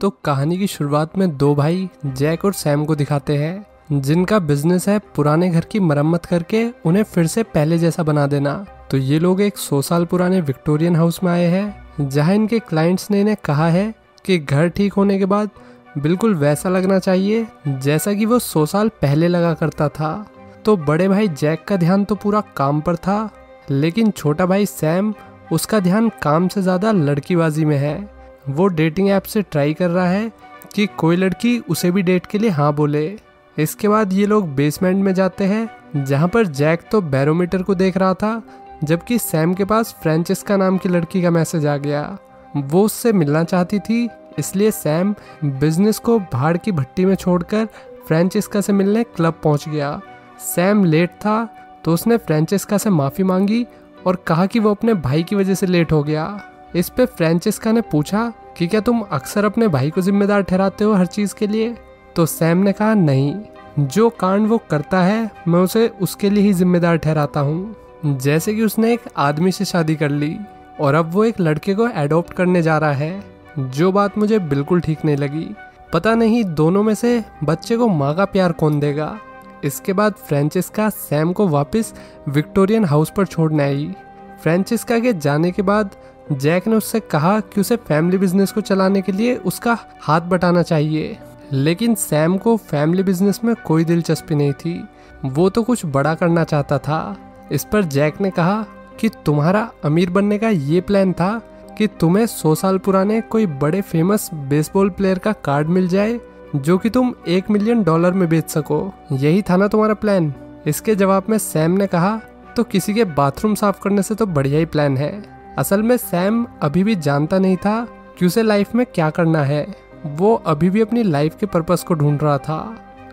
तो कहानी की शुरुआत में दो भाई जैक और सैम को दिखाते हैं जिनका बिजनेस है पुराने घर की मरम्मत करके उन्हें फिर से पहले जैसा बना देना। तो ये लोग एक 100 साल पुराने विक्टोरियन हाउस में आए हैं जहां इनके क्लाइंट्स ने इन्हें कहा है कि घर ठीक होने के बाद बिल्कुल वैसा लगना चाहिए जैसा कि वो 100 साल पहले लगा करता था। तो बड़े भाई जैक का ध्यान तो पूरा काम पर था, लेकिन छोटा भाई सैम उसका ध्यान काम से ज़्यादा लड़कीबाजी में है। वो डेटिंग ऐप से ट्राई कर रहा है कि कोई लड़की उसे भी डेट के लिए हाँ बोले। इसके बाद ये लोग बेसमेंट में जाते हैं जहाँ पर जैक तो बैरोमीटर को देख रहा था, जबकि सैम के पास फ्रांचेस्का नाम की लड़की का मैसेज आ गया। वो उससे मिलना चाहती थी, इसलिए सैम बिजनेस को भाड़ की भट्टी में छोड़कर फ्रांचेस्का से मिलने क्लब पहुंच गया। सैम लेट था तो उसने फ्रांचेस्का से माफ़ी मांगी और कहा कि वो अपने भाई की वजह से लेट हो गया। इस पे फ्रांचेस्का ने पूछा कि क्या तुम अक्सर अपने भाई को जिम्मेदार ठहराते हो हर चीज़ के लिए? तो सैम ने कहा नहीं, जो कांड वो करता है मैं उसे उसके लिए ही जिम्मेदार ठहराता हूँ। जैसे कि उसने एक आदमी से शादी कर ली और अब वो एक लड़के को एडॉप्ट करने जा रहा है, जो बात मुझे बिल्कुल ठीक नहीं लगी। पता नहीं दोनों में से बच्चे को माँ का प्यार कौन देगा। इसके बाद फ्रांचेस्का सैम को वापस विक्टोरियन हाउस पर छोड़ने आई। फ्रांचेस्का के जाने के बाद जैक ने उससे कहा कि उसे फैमिली बिजनेस को चलाने के लिए उसका हाथ बटाना चाहिए, लेकिन सैम को फैमिली बिजनेस में कोई दिलचस्पी नहीं थी। वो तो कुछ बड़ा करना चाहता था। इस पर जैक ने कहा कि तुम्हारा अमीर बनने का ये प्लान था कि तुम्हें 100 साल पुराने कोई बड़े फेमस बेसबॉल प्लेयर का कार्ड मिल जाए जो कि तुम $1 मिलियन में बेच सको, यही था ना तुम्हारा प्लान? इसके जवाब में सैम ने कहा तो किसी के बाथरूम साफ करने से तो बढ़िया ही प्लान है। असल में सैम अभी भी जानता नहीं था कि उसे लाइफ में क्या करना है। वो अभी भी अपनी लाइफ के पर्पस को ढूंढ रहा था।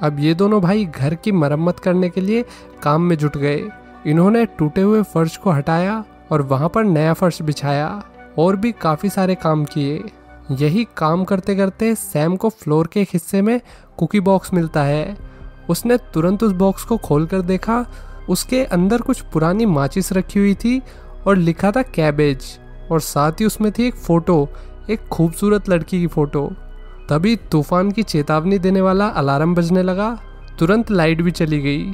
अब ये दोनों भाई घर की मरम्मत करने के लिए काम में जुट गए। इन्होंने टूटे हुए फर्श को हटाया और वहाँ पर नया फर्श बिछाया और भी काफ़ी सारे काम किए। यही काम करते करते सैम को फ्लोर के एक हिस्से में कुकी बॉक्स मिलता है। उसने तुरंत उस बॉक्स को खोलकर देखा। उसके अंदर कुछ पुरानी माचिस रखी हुई थी और लिखा था कैबेज, और साथ ही उसमें थी एक फ़ोटो, एक खूबसूरत लड़की की फ़ोटो। तभी तूफान की चेतावनी देने वाला अलार्म बजने लगा। तुरंत लाइट भी चली गई,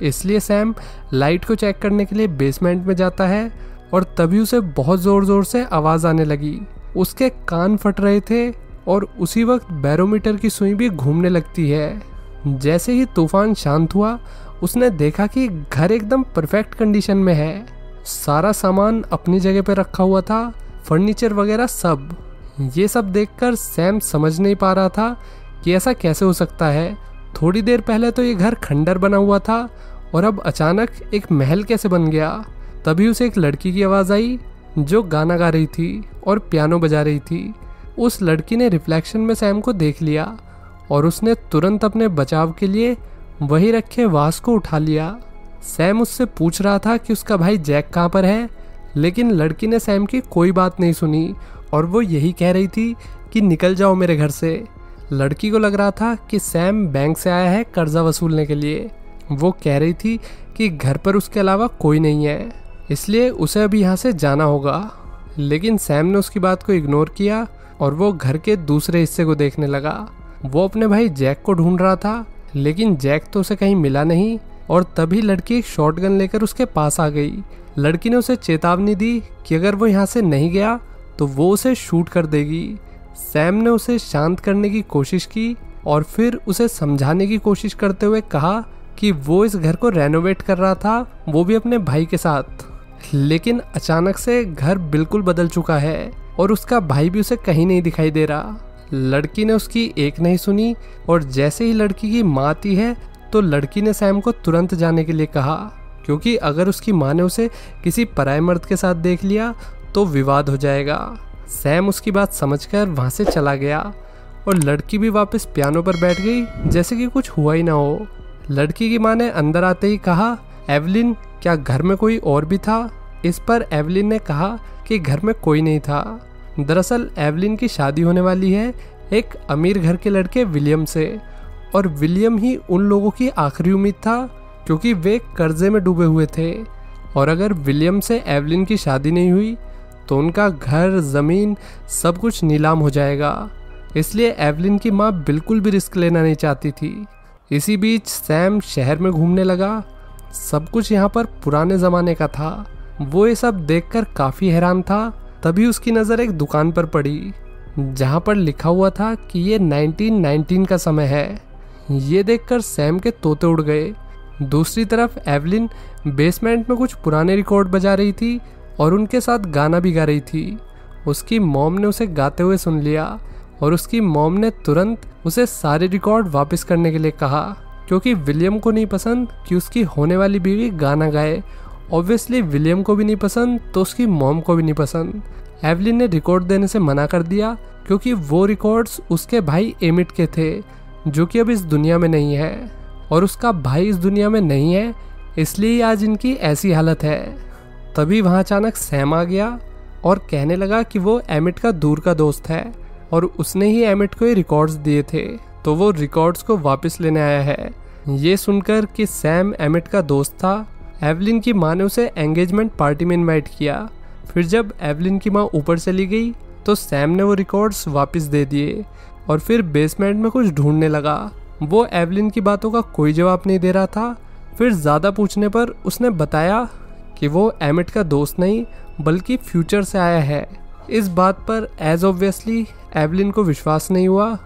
इसलिए सैम लाइट को चेक करने के लिए बेसमेंट में जाता है और तभी उसे बहुत ज़ोर ज़ोर से आवाज़ आने लगी। उसके कान फट रहे थे और उसी वक्त बैरोमीटर की सुई भी घूमने लगती है। जैसे ही तूफान शांत हुआ, उसने देखा कि घर एकदम परफेक्ट कंडीशन में है। सारा सामान अपनी जगह पर रखा हुआ था, फर्नीचर वगैरह सब। ये सब देखकर सैम समझ नहीं पा रहा था कि ऐसा कैसे हो सकता है। थोड़ी देर पहले तो ये घर खंडर बना हुआ था और अब अचानक एक महल कैसे बन गया। तभी उसे एक लड़की की आवाज़ आई जो गाना गा रही थी और पियानो बजा रही थी। उस लड़की ने रिफ्लेक्शन में सैम को देख लिया और उसने तुरंत अपने बचाव के लिए वही रखे वास को उठा लिया। सैम उससे पूछ रहा था कि उसका भाई जैक कहाँ पर है, लेकिन लड़की ने सैम की कोई बात नहीं सुनी और वो यही कह रही थी कि निकल जाओ मेरे घर से। लड़की को लग रहा था कि सैम बैंक से आया है कर्जा वसूलने के लिए। वो कह रही थी कि घर पर उसके अलावा कोई नहीं है, इसलिए उसे अभी यहाँ से जाना होगा। लेकिन सैम ने उसकी बात को इग्नोर किया और वो घर के दूसरे हिस्से को देखने लगा। वो अपने भाई जैक को ढूंढ रहा था, लेकिन जैक तो उसे कहीं मिला नहीं। और तभी लड़की एक शॉटगन लेकर उसके पास आ गई। लड़की ने उसे चेतावनी दी कि अगर वो यहाँ से नहीं गया तो वो उसे शूट कर देगी। सैम ने उसे शांत करने की कोशिश की और फिर उसे समझाने की कोशिश करते हुए कहा कि वो इस घर को रेनोवेट कर रहा था, वो भी अपने भाई के साथ। लेकिन अचानक से घर बिल्कुल बदल चुका है और उसका भाई भी उसे कहीं नहीं दिखाई दे रहा। लड़की ने उसकी एक नहीं सुनी और जैसे ही लड़की की माँ आती है तो लड़की ने सैम को तुरंत जाने के लिए कहा, क्योंकि अगर उसकी माँ ने उसे किसी पराये मर्द के साथ देख लिया तो विवाद हो जाएगा। सैम उसकी बात समझकर वहाँ से चला गया और लड़की भी वापस पियानो पर बैठ गई जैसे कि कुछ हुआ ही ना हो। लड़की की माँ ने अंदर आते ही कहा, एवलिन क्या घर में कोई और भी था? इस पर एवलिन ने कहा कि घर में कोई नहीं था। दरअसल एवलिन की शादी होने वाली है एक अमीर घर के लड़के विलियम से, और विलियम ही उन लोगों की आखिरी उम्मीद था क्योंकि वे कर्जे में डूबे हुए थे। और अगर विलियम से एवलिन की शादी नहीं हुई तो उनका घर, ज़मीन सब कुछ नीलाम हो जाएगा। इसलिए एवलिन की माँ बिल्कुल भी रिस्क लेना नहीं चाहती थी। इसी बीच सैम शहर में घूमने लगा। सब कुछ यहाँ पर पुराने ज़माने का था। वो ये सब देखकर काफ़ी हैरान था। तभी उसकी नज़र एक दुकान पर पड़ी जहाँ पर लिखा हुआ था कि ये 1919 का समय है। ये देखकर सैम के तोते उड़ गए। दूसरी तरफ एवलिन बेसमेंट में कुछ पुराने रिकॉर्ड बजा रही थी और उनके साथ गाना भी गा रही थी। उसकी मॉम ने उसे गाते हुए सुन लिया और उसकी मॉम ने तुरंत उसे सारे रिकॉर्ड वापस करने के लिए कहा, क्योंकि विलियम को नहीं पसंद कि उसकी होने वाली बीवी गाना गाए। ऑब्वियसली विलियम को भी नहीं पसंद तो उसकी मॉम को भी नहीं पसंद। एवलिन ने रिकॉर्ड देने से मना कर दिया क्योंकि वो रिकॉर्ड्स उसके भाई एमिट के थे, जो कि अब इस दुनिया में नहीं है, और उसका भाई इस दुनिया में नहीं है, इसलिए आज इनकी ऐसी हालत है। तभी वहाँ अचानक सैम आ गया और कहने लगा कि वो एमिट का दूर का दोस्त है और उसने ही एमिट को ये रिकॉर्ड्स दिए थे, तो वो रिकॉर्ड्स को वापस लेने आया है। ये सुनकर कि सैम एमिट का दोस्त था, एवलिन की माँ ने उसे एंगेजमेंट पार्टी में इनवाइट किया। फिर जब एवलिन की माँ ऊपर चली गई तो सैम ने वो रिकॉर्ड्स वापस दे दिए और फिर बेसमेंट में कुछ ढूंढने लगा। वो एवलिन की बातों का कोई जवाब नहीं दे रहा था। फिर ज़्यादा पूछने पर उसने बताया कि वो एमिट का दोस्त नहीं बल्कि फ्यूचर से आया है। इस बात पर एज ऑब्वियसली एवलिन को विश्वास नहीं हुआ,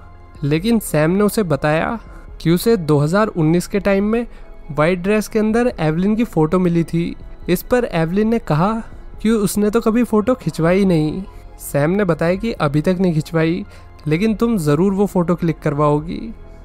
लेकिन सैम ने उसे बताया कि उसे 2019 के टाइम में वाइट ड्रेस के अंदर एवलिन की फ़ोटो मिली थी। इस पर एवलिन ने कहा कि उसने तो कभी फ़ोटो खिंचवाई नहीं। सैम ने बताया कि अभी तक नहीं खिंचवाई, लेकिन तुम ज़रूर वो फ़ोटो क्लिक करवाओगी।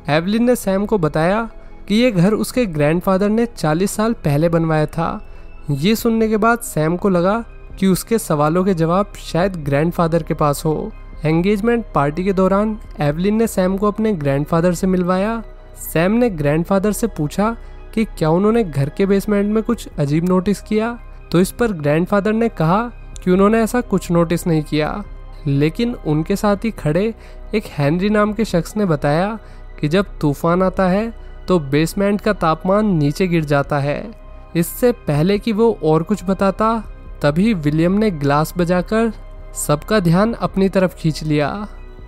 एवलिन ने सैम को बताया कि ये घर उसके ग्रैंडफादर ने 40 साल पहले बनवाया था। ये सुनने के बाद सैम को लगा कि उसके सवालों के जवाब शायद ग्रैंडफादर के पास हो। एंगेजमेंट पार्टी के दौरान एवलिन ने सैम को अपने ग्रैंडफादर से मिलवाया। सैम ने ग्रैंडफादर से पूछा कि क्या उन्होंने घर के बेसमेंट में कुछ अजीब नोटिस किया, तो इस पर ग्रैंडफादर ने कहा कि उन्होंने ऐसा कुछ नोटिस नहीं किया, लेकिन उनके साथ ही खड़े एक हेनरी नाम के शख्स ने बताया कि जब तूफान आता है तो बेसमेंट का तापमान नीचे गिर जाता है। इससे पहले कि वो और कुछ बताता, तभी विलियम ने ग्लास बजाकर सबका ध्यान अपनी तरफ खींच लिया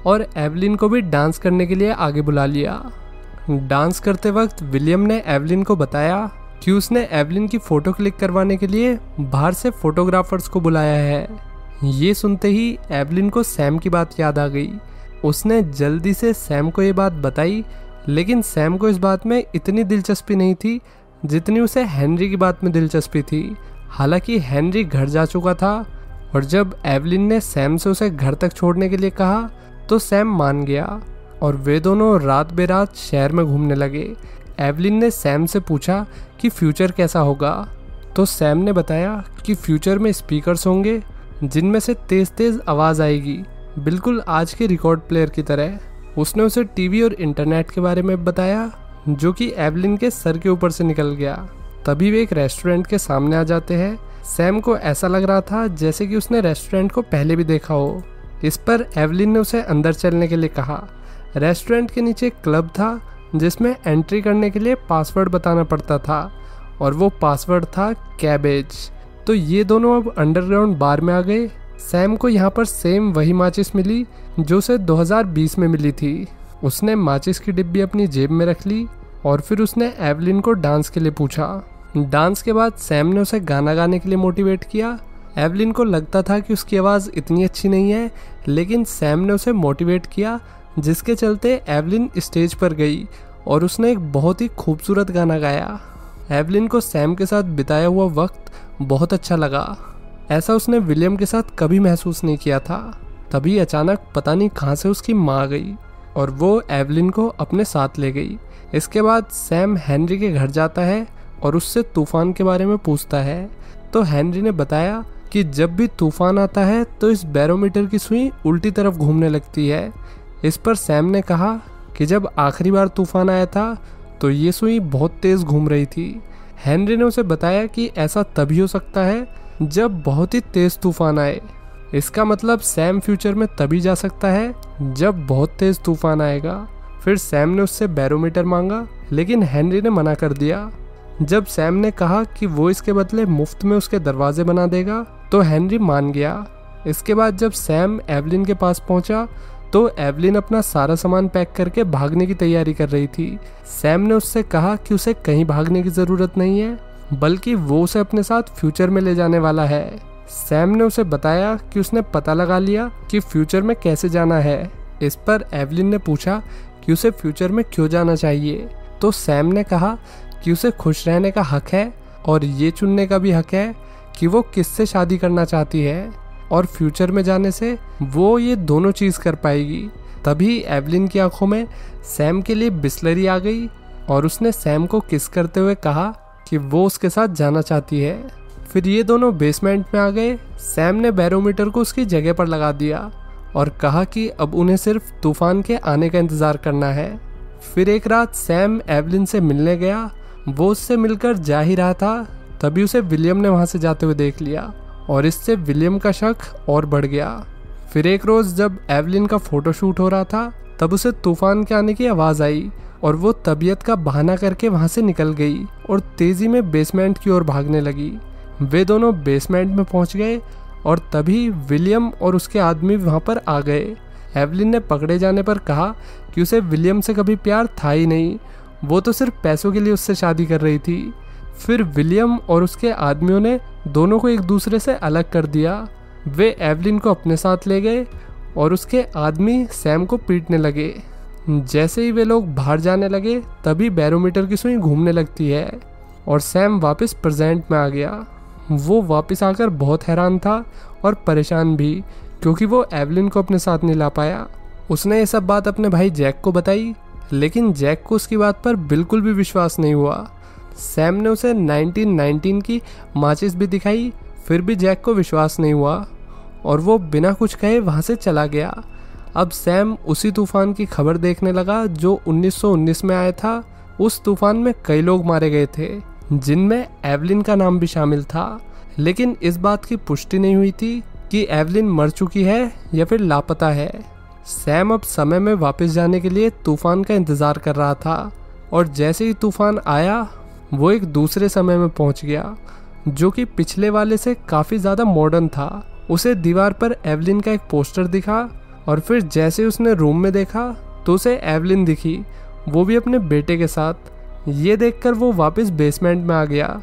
और एवलिन को भी डांस करने के लिए आगे बुला लिया। डांस करते वक्त विलियम ने एवलिन को बताया कि उसने एवलिन की फ़ोटो क्लिक करवाने के लिए बाहर से फोटोग्राफर्स को बुलाया है। ये सुनते ही एवलिन को सैम की बात याद आ गई। उसने जल्दी से सैम को ये बात बताई, लेकिन सैम को इस बात में इतनी दिलचस्पी नहीं थी जितनी उसे हेनरी की बात में दिलचस्पी थी। हालांकि हेनरी घर जा चुका था और जब एवलिन ने सैम से उसे घर तक छोड़ने के लिए कहा तो सैम मान गया और वे दोनों रात बेरात शहर में घूमने लगे। एवलिन ने सैम से पूछा कि फ्यूचर कैसा होगा, तो सैम ने बताया कि फ्यूचर में स्पीकर्स होंगे जिनमें से तेज़ तेज़ आवाज़ आएगी, बिल्कुल आज के रिकॉर्ड प्लेयर की तरह। उसने उसे टीवी और इंटरनेट के बारे में बताया, जो कि एवलिन के सर के ऊपर से निकल गया। तभी वे एक रेस्टोरेंट के सामने आ जाते हैं। सैम को ऐसा लग रहा था जैसे कि उसने रेस्टोरेंट को पहले भी देखा हो। इस पर एवलिन ने उसे अंदर चलने के लिए कहा। रेस्टोरेंट के नीचे एक क्लब था जिसमें एंट्री करने के लिए पासवर्ड बताना पड़ता था और वो पासवर्ड था कैबेज। तो ये दोनों अब अंडरग्राउंड बार में आ गए। सैम को यहाँ पर सेम वही माचिस मिली जो उसे 2020 में मिली थी। उसने माचिस की डिब्बी अपनी जेब में रख ली और फिर उसने एवलिन को डांस के लिए पूछा। डांस के बाद सैम ने उसे गाना गाने के लिए मोटिवेट किया। एवलिन को लगता था कि उसकी आवाज़ इतनी अच्छी नहीं है, लेकिन सैम ने उसे मोटिवेट किया, जिसके चलते एवलिन स्टेज पर गई और उसने एक बहुत ही खूबसूरत गाना गाया। एवलिन को सैम के साथ बिताया हुआ वक्त बहुत अच्छा लगा। ऐसा उसने विलियम के साथ कभी महसूस नहीं किया था। तभी अचानक पता नहीं कहाँ से उसकी माँ आ गई और वो एवलिन को अपने साथ ले गई। इसके बाद सैम हेनरी के घर जाता है और उससे तूफान के बारे में पूछता है। तो हेनरी ने बताया कि जब भी तूफान आता है तो इस बैरोमीटर की सुई उल्टी तरफ घूमने लगती है। इस पर सैम ने कहा कि जब आखिरी बार तूफान आया था तो ये सुई बहुत तेज़ घूम रही थी। हेनरी ने उसे बताया कि ऐसा तभी हो सकता है जब बहुत ही तेज़ तूफान आए। इसका मतलब सैम फ्यूचर में तभी जा सकता है जब बहुत तेज़ तूफान आएगा। फिर सैम ने उससे बैरोमीटर मांगा, लेकिन हेनरी ने मना कर दिया। जब सैम ने कहा कि वो इसके बदले मुफ्त में उसके दरवाजे बना देगा तो हेनरी मान गया। इसके बाद जब सैम एवलिन के पास पहुंचा तो एवलिन अपना सारा सामान पैक करके भागने की तैयारी कर रही थी। सैम ने उससे कहा कि उसे कहीं भागने की जरूरत नहीं है, बल्कि वो उसे अपने साथ फ्यूचर में ले जाने वाला है। सैम ने उसे बताया कि उसने पता लगा लिया कि फ्यूचर में कैसे जाना है। इस पर एवलिन ने पूछा कि उसे फ्यूचर में क्यों जाना चाहिए। तो सैम ने कहा कि उसे खुश रहने का हक है और ये चुनने का भी हक है कि वो किससे शादी करना चाहती है, और फ्यूचर में जाने से वो ये दोनों चीज़ कर पाएगी। तभी एवलिन की आंखों में सैम के लिए बिस्लरी आ गई और उसने सैम को किस करते हुए कहा कि वो उसके साथ जाना चाहती है। फिर ये दोनों बेसमेंट में आ गए। सैम ने बैरोमीटर को उसकी जगह पर लगा दिया और कहा कि अब उन्हें सिर्फ तूफान के आने का इंतज़ार करना है। फिर एक रात सैम एवलिन से मिलने गया। वो उससे मिलकर जा ही रहा था, तभी उसे विलियम ने वहाँ से जाते हुए देख लिया और इससे विलियम का शक और बढ़ गया। फिर एक रोज़ जब एवलिन का फोटोशूट हो रहा था, तब उसे तूफान के आने की आवाज़ आई और वो तबीयत का बहाना करके वहाँ से निकल गई और तेज़ी में बेसमेंट की ओर भागने लगी। वे दोनों बेसमेंट में पहुँच गए और तभी विलियम और उसके आदमी वहाँ पर आ गए। एवलिन ने पकड़े जाने पर कहा कि उसे विलियम से कभी प्यार था ही नहीं, वो तो सिर्फ पैसों के लिए उससे शादी कर रही थी। फिर विलियम और उसके आदमियों ने दोनों को एक दूसरे से अलग कर दिया। वे एवलिन को अपने साथ ले गए और उसके आदमी सैम को पीटने लगे। जैसे ही वे लोग बाहर जाने लगे, तभी बैरोमीटर की सुई घूमने लगती है और सैम वापस प्रेजेंट में आ गया। वो वापस आकर बहुत हैरान था और परेशान भी, क्योंकि वो एवलिन को अपने साथ नहीं ला पाया। उसने ये सब बात अपने भाई जैक को बताई, लेकिन जैक को उसकी बात पर बिल्कुल भी विश्वास नहीं हुआ। सैम ने उसे 1919 की माचिस भी दिखाई, फिर भी जैक को विश्वास नहीं हुआ और वो बिना कुछ कहे वहाँ से चला गया। अब सैम उसी तूफान की खबर देखने लगा जो 1919 में आया था। उस तूफान में कई लोग मारे गए थे, जिनमें एवलिन का नाम भी शामिल था, लेकिन इस बात की पुष्टि नहीं हुई थी कि एवलिन मर चुकी है या फिर लापता है। सैम अब समय में वापस जाने के लिए तूफान का इंतज़ार कर रहा था और जैसे ही तूफान आया, वो एक दूसरे समय में पहुंच गया जो कि पिछले वाले से काफ़ी ज़्यादा मॉडर्न था। उसे दीवार पर एवलिन का एक पोस्टर दिखा और फिर जैसे उसने रूम में देखा तो उसे एवलिन दिखी, वो भी अपने बेटे के साथ। ये देखकर वो वापस बेसमेंट में आ गया।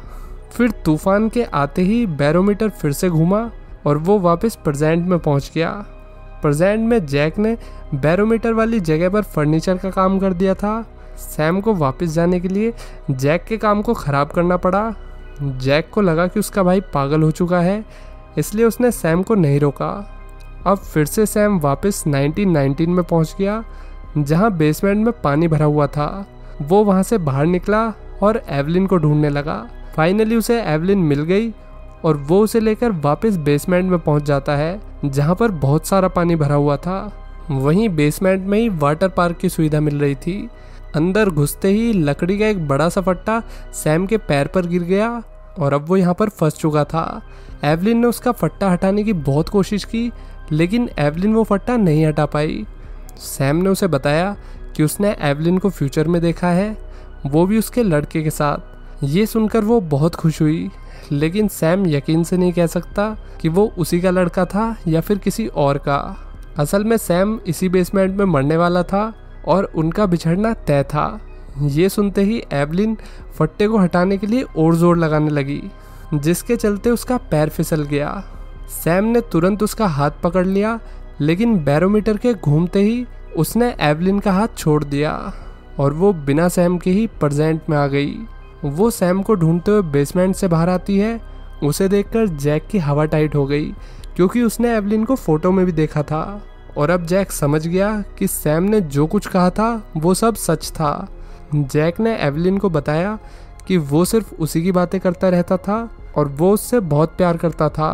फिर तूफान के आते ही बैरोमीटर फिर से घूमा और वो वापस प्रेजेंट में पहुंच गया। प्रेजेंट में जैक ने बैरोमीटर वाली जगह पर फर्नीचर का काम कर दिया था। सैम को वापस जाने के लिए जैक के काम को ख़राब करना पड़ा। जैक को लगा कि उसका भाई पागल हो चुका है, इसलिए उसने सैम को नहीं रोका। अब फिर से सैम वापस 1919 में पहुंच गया, जहां बेसमेंट में पानी भरा हुआ था। वो वहां से बाहर निकला और एवलिन को ढूंढने लगा। फाइनली उसे एवलिन मिल गई और वो उसे लेकर वापस बेसमेंट में पहुंच जाता है, जहां पर बहुत सारा पानी भरा हुआ था। वहीं बेसमेंट में ही वाटर पार्क की सुविधा मिल रही थी। अंदर घुसते ही लकड़ी का एक बड़ा सा फट्टा सैम के पैर पर गिर गया और अब वो यहाँ पर फंस चुका था। एवलिन ने उसका फट्टा हटाने की बहुत कोशिश की, लेकिन एवलिन वो फट्टा नहीं हटा पाई। सैम ने उसे बताया कि उसने एवलिन को फ्यूचर में देखा है, वो भी उसके लड़के के साथ। ये सुनकर वो बहुत खुश हुई, लेकिन सैम यकीन से नहीं कह सकता कि वो उसी का लड़का था या फिर किसी और का। असल में सैम इसी बेसमेंट में मरने वाला था और उनका बिछड़ना तय था। ये सुनते ही एवलिन फट्टे को हटाने के लिए और जोर लगाने लगी, जिसके चलते उसका पैर फिसल गया। सैम ने तुरंत उसका हाथ पकड़ लिया, लेकिन बैरोमीटर के घूमते ही उसने एवलिन का हाथ छोड़ दिया और वो बिना सैम के ही प्रेजेंट में आ गई। वो सैम को ढूंढते हुए बेसमेंट से बाहर आती है। उसे देखकर जैक की हवा टाइट हो गई, क्योंकि उसने एवलिन को फोटो में भी देखा था और अब जैक समझ गया कि सैम ने जो कुछ कहा था वो सब सच था। जैक ने एवलिन को बताया कि वो सिर्फ उसी की बातें करता रहता था और वो उससे बहुत प्यार करता था।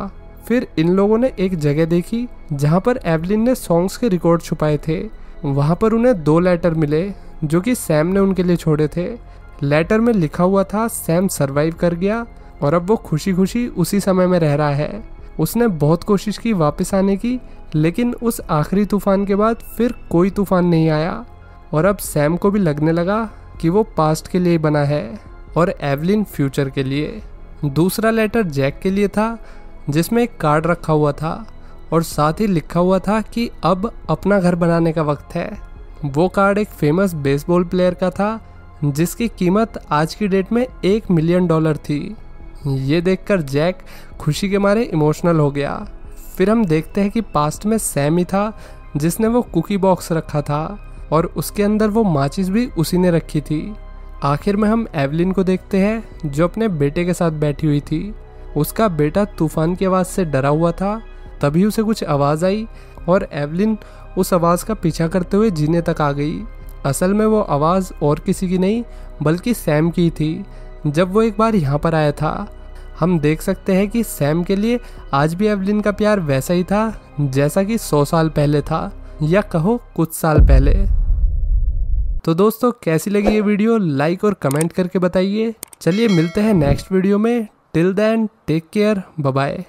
फिर इन लोगों ने एक जगह देखी जहाँ पर एवलिन ने सॉन्ग्स के रिकॉर्ड छुपाए थे। वहाँ पर उन्हें 2 लेटर मिले जो कि सैम ने उनके लिए छोड़े थे। लेटर में लिखा हुआ था सैम सरवाइव कर गया और अब वो खुशी खुशी उसी समय में रह रहा है। उसने बहुत कोशिश की वापस आने की, लेकिन उस आखिरी तूफान के बाद फिर कोई तूफान नहीं आया और अब सैम को भी लगने लगा कि वो पास्ट के लिए बना है और एवलिन फ्यूचर के लिए। दूसरा लेटर जैक के लिए था, जिसमें एक कार्ड रखा हुआ था। और साथ ही लिखा हुआ था कि अब अपना घर बनाने का वक्त है। वो कार्ड एक फेमस बेसबॉल प्लेयर का था जिसकी कीमत आज की डेट में $1 मिलियन थी। ये देखकर जैक खुशी के मारे इमोशनल हो गया। फिर हम देखते हैं कि पास्ट में सैम ही था जिसने वो कुकी बॉक्स रखा था और उसके अंदर वो माचिस भी उसी ने रखी थी। आखिर में हम एवलिन को देखते हैं जो अपने बेटे के साथ बैठी हुई थी। उसका बेटा तूफान की आवाज़ से डरा हुआ था। तभी उसे कुछ आवाज़ आई और एवलिन उस आवाज़ का पीछा करते हुए जीने तक आ गई। असल में वो आवाज़ और किसी की नहीं बल्कि सैम की थी जब वो एक बार यहाँ पर आया था। हम देख सकते हैं कि सैम के लिए आज भी एवलिन का प्यार वैसा ही था जैसा कि 100 साल पहले था, या कहो कुछ साल पहले। तो दोस्तों कैसी लगी ये वीडियो लाइक और कमेंट करके बताइए। चलिए मिलते हैं नेक्स्ट वीडियो में। Till then take care, bye bye.